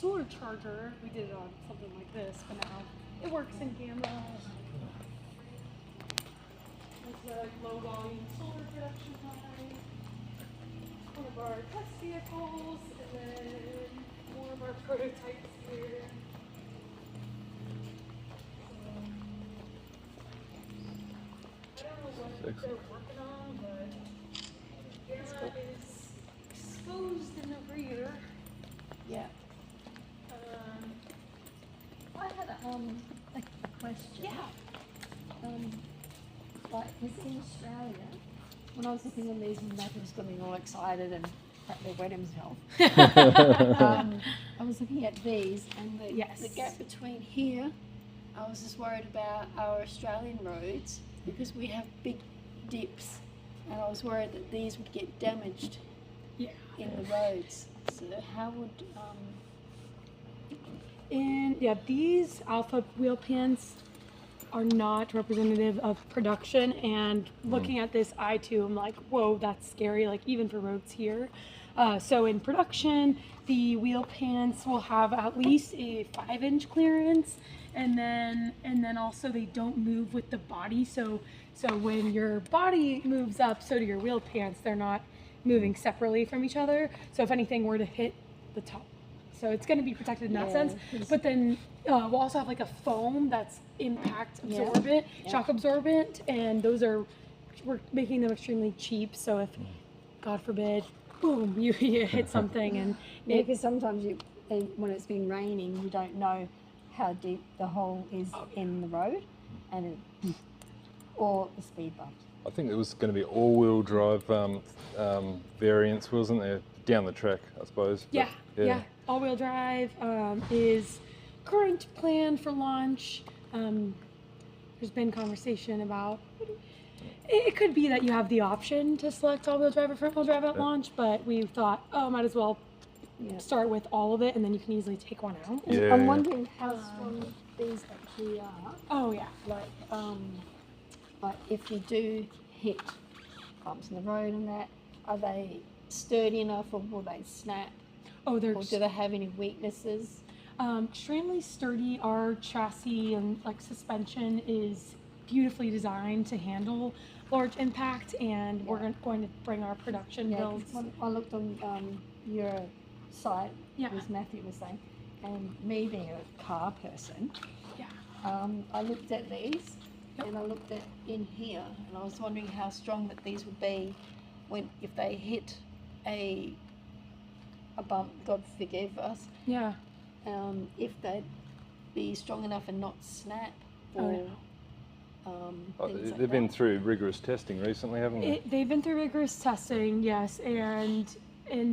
solar charger. We did it on something like this, but now it works in camera. It's a low volume solar production line. One of our test vehicles, and then more of our prototypes here. I don't know what they're working on, but camera is exposed in the rear. Yeah. I had a question. Yeah. Like in Australia, when I was looking at these, and Matthew's got me all excited and practically wet himself. I was looking at these, and the gap between here, I was just worried about our Australian roads because we have big dips, and I was worried that these would get damaged in the roads. So how would these alpha wheel pans are not representative of production, and looking at this I too am like, whoa, that's scary, like even for roads here. So in production, the wheel pans will have at least a 5-inch clearance, and then also they don't move with the body. So when your body moves up, so do your wheel pans. They're not moving separately from each other. So if anything were to hit the top, so it's going to be protected in that sense. But then we'll also have like a foam that's impact absorbent, shock absorbent, and we're making them extremely cheap. So if, God forbid, boom, you hit something, and because sometimes when it's been raining, you don't know how deep the hole is in the road, and or the speed bump. I think it was going to be all-wheel drive variants, wasn't there? Down the track, I suppose. Yeah. All-wheel drive is current plan for launch. There's been conversation about it could be that you have the option to select all-wheel drive or front-wheel drive at launch, but we thought, might as well start with all of it, and then you can easily take one out. I'm wondering how strong these actually are. Oh yeah. Like if you do hit bumps in the road and that, are they sturdy enough, or will they snap? Or do they have any weaknesses? Extremely sturdy. Our chassis and like suspension is beautifully designed to handle large impact, and we're going to bring our production builds. I looked on your site, as Matthew was saying, and me being a car person, I looked at these. And I looked at in here, and I was wondering how strong that these would be if they hit a bump, God forgive us. Yeah. If they'd be strong enough and not snap. They've been through rigorous testing recently, haven't they? They've been through rigorous testing, yes, and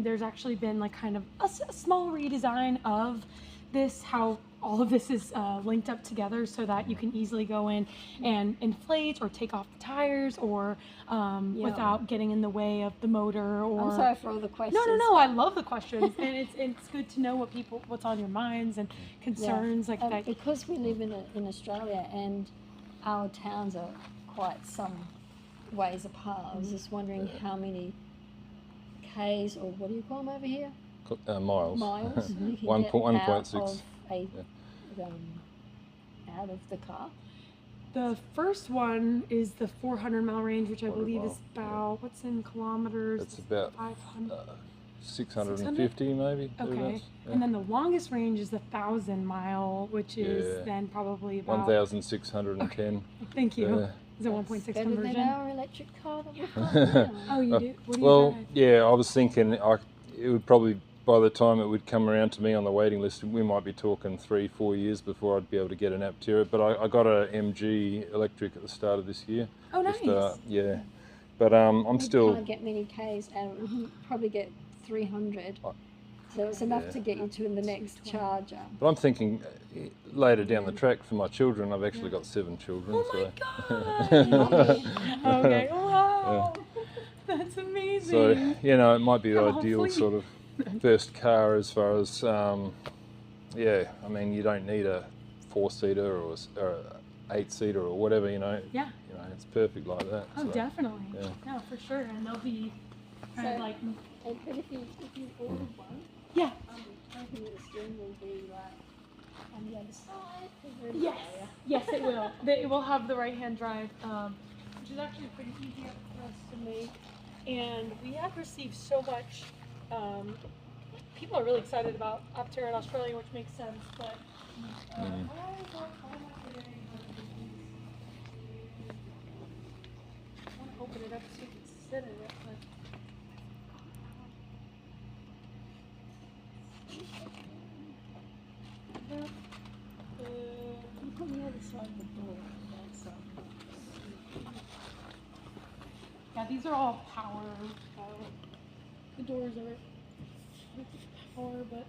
there's actually been like kind of a small redesign of this, how all of this is linked up together so that you can easily go in and inflate or take off the tires or without getting in the way of the motor. Or I'm sorry for all the questions. No, I love the questions, and it's good to know what's on your minds and concerns like that. Because we live in Australia and our towns are quite some ways apart. I was just wondering how many Ks, or what do you call them over here? Miles. Miles. 1.6. Out of the car. The first one is the 400-mile range, which I believe is about, what's in kilometers? It's about 500. 650 maybe. Okay. And then the longest range is the 1,000-mile, which is then probably about 1,610. Thank you. Is it 1.6 better conversion? than our electric car that we've got now. Oh, you do? What do you drive? Yeah, I was thinking it would probably, by the time it would come around to me on the waiting list, we might be talking 3-4 years before I'd be able to get an Aptera. But I got a MG electric at the start of this year. Oh, nice. But I'm still. You can't get many Ks, and probably get 300. So it's enough to get you to the next charger. But I'm thinking later down the track for my children. I've actually got 7 children. Oh my God! Okay, wow, that's amazing. So it might be the ideal sort of first car as far as I mean, you don't need a 4-seater or a 8-seater or whatever. Yeah. It's perfect like that. Oh, so, definitely. Yeah. No, for sure, and they'll be kind of like. But if you ordered one, yeah. I hoping that the steering will be like on the other side. Yes, yes, it will. It will have the right-hand drive, which is actually pretty easy for us to make. And we have received so much. People are really excited about Aptera in Australia, which makes sense. But I want to open it up so you can sit in it. You put the other side of the door. That's Yeah, these are all power. The doors are power, but